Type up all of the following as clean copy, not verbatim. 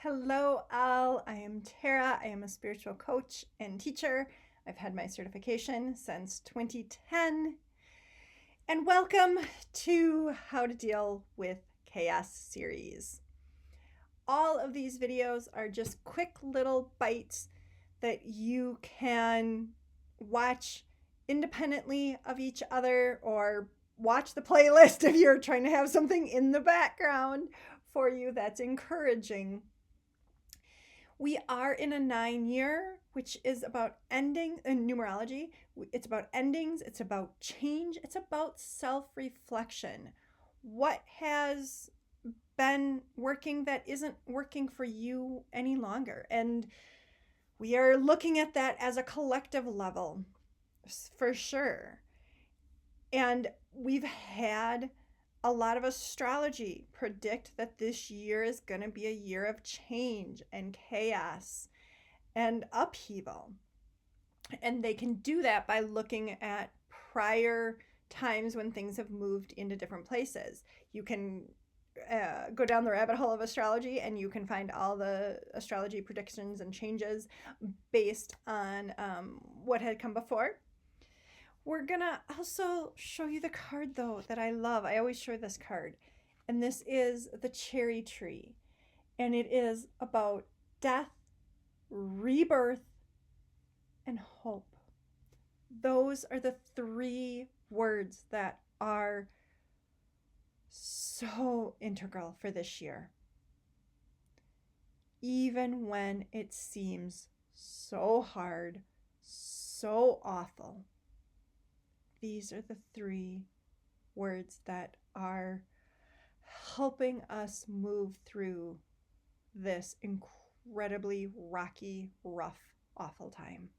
Hello, all. I am Tara. I am a spiritual coach and teacher. I've had my certification since 2010. And welcome to How to Deal with Chaos series. All of these videos are just quick little bites that you can watch independently of each other or watch the playlist if you're trying to have something in the background for you that's encouraging. We are in a 9-year, which is about ending in numerology. It's about endings, it's about change, it's about self reflection. What has been working that isn't working for you any longer? And we are looking at that as a collective level for sure. And we've had a lot of astrology predict that this year is going to be a year of change and chaos and upheaval. And they can do that by looking at prior times when things have moved into different places. You can go down the rabbit hole of astrology and you can find all the astrology predictions and changes based on what had come before. We're gonna also show you the card though that I love. I always show this card. And this is the cherry tree. And it is about death, rebirth, and hope. Those are the three words that are so integral for this year. Even when it seems so hard, so awful, these are the three words that are helping us move through this incredibly rocky, rough, awful time.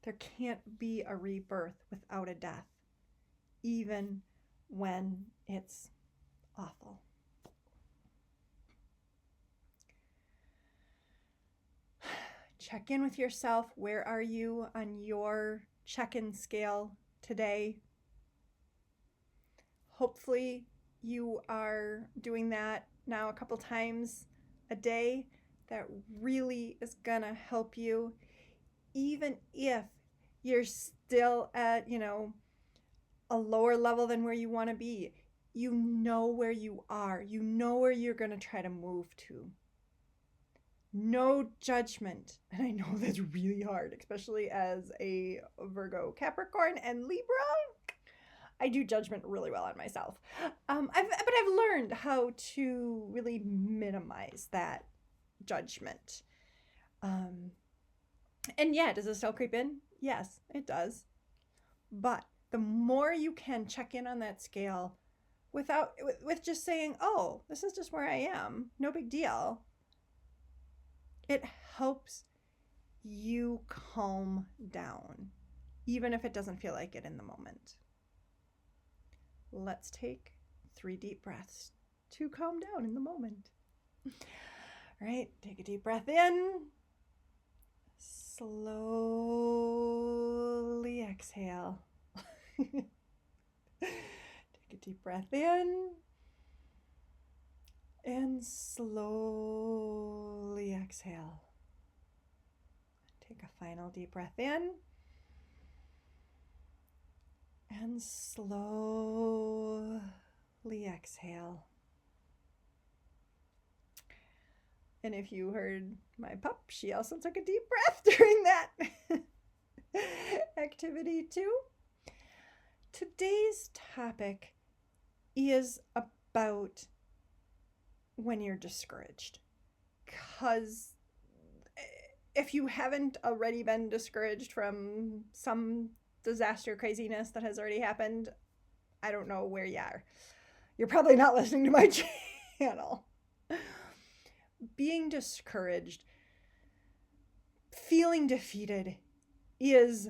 There can't be a rebirth without a death, even when it's awful. Check in with yourself. Where are you on your check-in scale today? Hopefully you are doing that now a couple times a day. That really is gonna help you, even if you're still at, a lower level than where you want to be. You know where you are. You know where you're gonna try to move to. No judgment. And I know that's really hard, especially as a Virgo, Capricorn, and Libra. I do judgment really well on myself. But I've learned how to really minimize that judgment. And yeah, does it still creep in? Yes, it does. But the more you can check in on that scale with just saying, oh, this is just where I am, no big deal, it helps you calm down, even if it doesn't feel like it in the moment. Let's take 3 deep breaths to calm down in the moment. All right, take a deep breath in. Slowly exhale. Take a deep breath in. And slowly exhale. Take a final deep breath in. And slowly exhale. And if you heard my pup, she also took a deep breath during that activity too. Today's topic is about when you're discouraged. Because if you haven't already been discouraged from some disaster craziness that has already happened, I don't know where you are. You're probably not listening to my channel. Being discouraged, feeling defeated is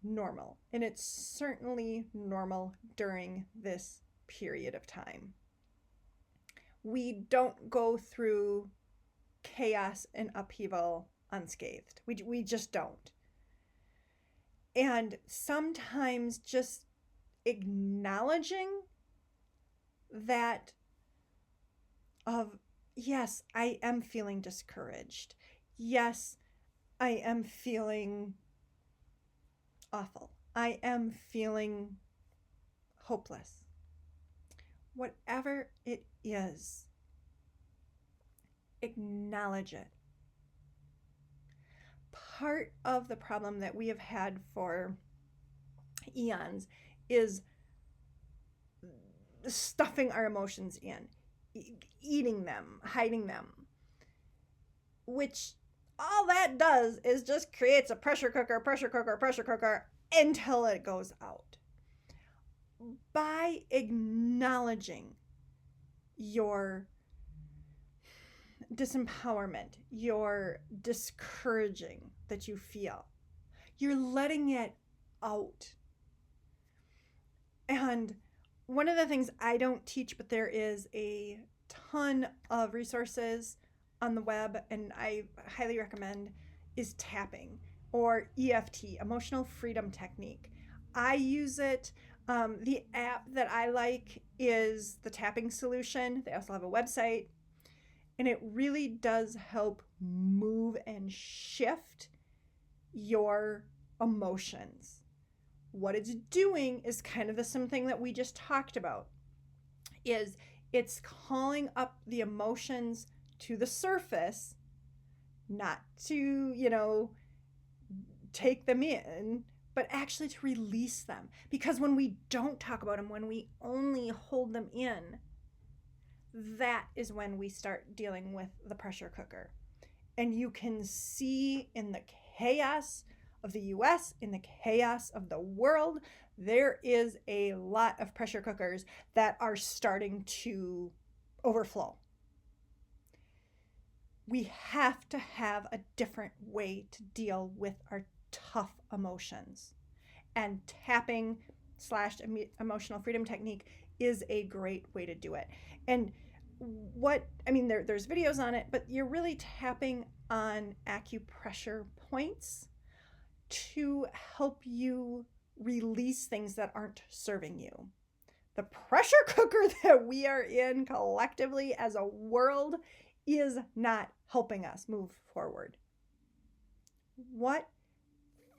normal. And it's certainly normal during this period of time. We don't go through chaos and upheaval unscathed. We just don't. And sometimes just acknowledging that of, yes, I am feeling discouraged. Yes, I am feeling awful. I am feeling hopeless. Whatever it is, acknowledge it. Part of the problem that we have had for eons is stuffing our emotions in, eating them, hiding them, which all that does is just creates a pressure cooker until it goes out. By acknowledging your disempowerment, your discouraging that you feel, you're letting it out. And one of the things I don't teach, but there is a ton of resources on the web, and I highly recommend, is tapping, or EFT, Emotional Freedom Technique. I use it. The app that I like is the Tapping Solution. They also have a website, and it really does help move and shift your emotions. What it's doing is kind of the same thing that we just talked about, is it's calling up the emotions to the surface, not to, take them in, but actually to release them. Because when we don't talk about them, when we only hold them in, that is when we start dealing with the pressure cooker. And you can see in the chaos of the US, in the chaos of the world, there is a lot of pressure cookers that are starting to overflow. We have to have a different way to deal with our tough emotions. And tapping / emotional freedom technique is a great way to do it. And there's videos on it, but you're really tapping on acupressure points to help you release things that aren't serving you. The pressure cooker that we are in collectively as a world is not helping us move forward.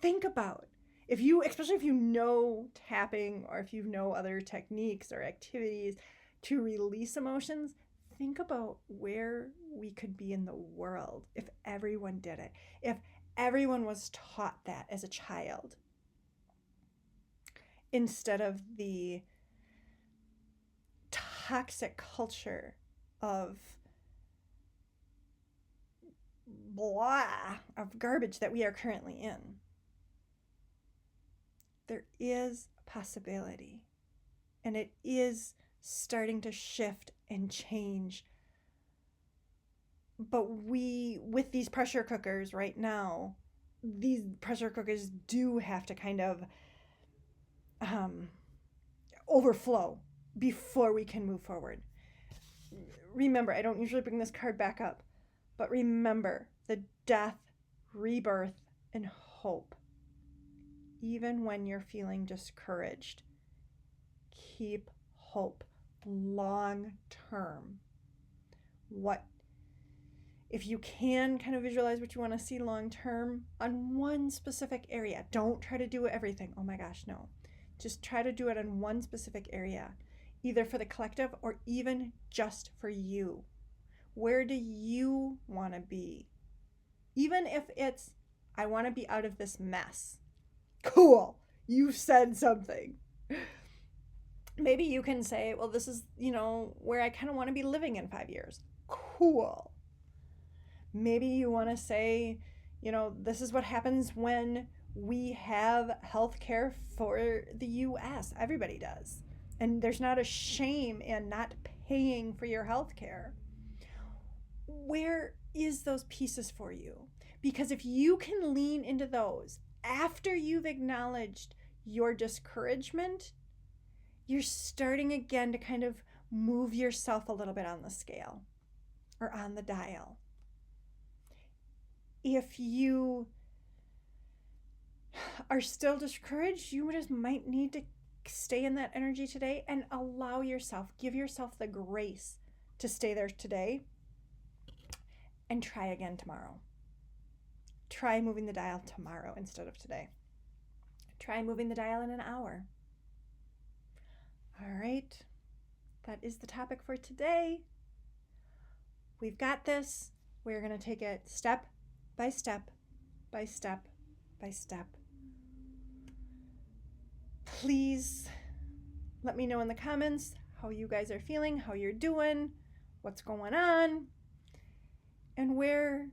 Think about, especially if you know tapping, or if you know other techniques or activities to release emotions, think about where we could be in the world if everyone did it, if everyone was taught that as a child, instead of the toxic culture of garbage that we are currently in. There is a possibility, and it is starting to shift and change. But with these pressure cookers right now, these pressure cookers do have to kind of overflow before we can move forward. Remember, I don't usually bring this card back up, but remember the death, rebirth, and hope. Even when you're feeling discouraged, keep hope long term. If you can kind of visualize what you want to see long term on one specific area, don't try to do everything. Oh my gosh, no. Just try to do it on one specific area, either for the collective or even just for you. Where do you want to be? Even if it's, I want to be out of this mess. Cool. You said something. Maybe you can say, well, this is, where I kind of want to be living in 5 years. Cool. Maybe you want to say, this is what happens when we have health care for the US. Everybody does. And there's not a shame in not paying for your health care. Where is those pieces for you? Because if you can lean into those after you've acknowledged your discouragement, you're starting again to kind of move yourself a little bit on the scale or on the dial. If you are still discouraged, you just might need to stay in that energy today and give yourself the grace to stay there today and try again tomorrow. Try moving the dial tomorrow instead of today. Try moving the dial in an hour. All right, that is the topic for today. We've got this. We're going to take it step by step by step by step. Please let me know in the comments how you guys are feeling, how you're doing, what's going on, and where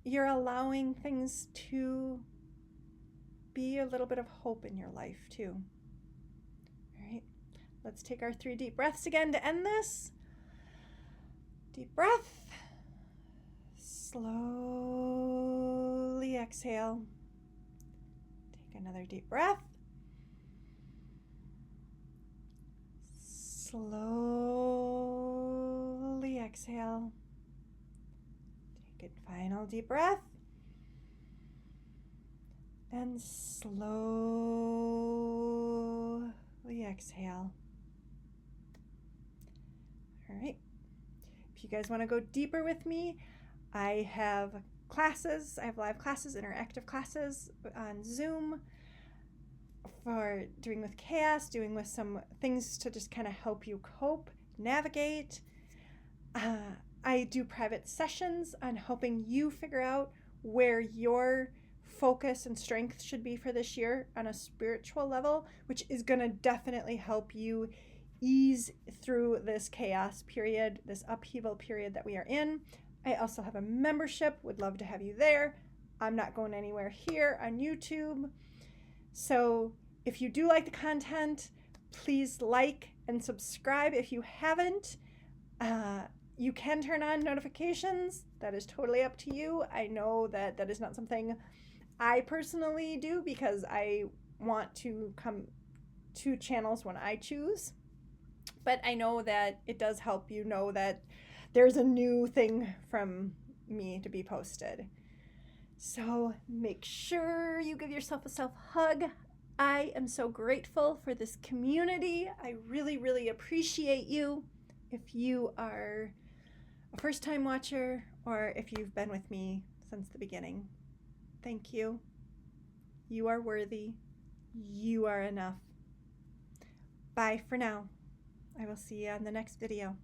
you're allowing things to be a little bit of hope in your life too. All right, let's take our 3 deep breaths again to end this. Deep breath. Slowly exhale. Take another deep breath. Slowly exhale. Take a final deep breath. And slowly exhale. All right. If you guys want to go deeper with me, I have classes. I have live classes, interactive classes on Zoom for doing with chaos, doing with some things to just kind of help you cope, navigate. I do private sessions on helping you figure out where your focus and strength should be for this year on a spiritual level, which is going to definitely help you ease through this chaos period, this upheaval period that we are in. I also have a membership, would love to have you there. I'm not going anywhere here on YouTube. So if you do like the content, please like and subscribe if you haven't. You can turn on notifications. That is totally up to you. I know that that is not something I personally do because I want to come to channels when I choose. But I know that it does help you know that there's a new thing from me to be posted. So make sure you give yourself a self-hug. I am so grateful for this community. I really, really appreciate you. If you are a first-time watcher or if you've been with me since the beginning, thank you. You are worthy. You are enough. Bye for now. I will see you on the next video.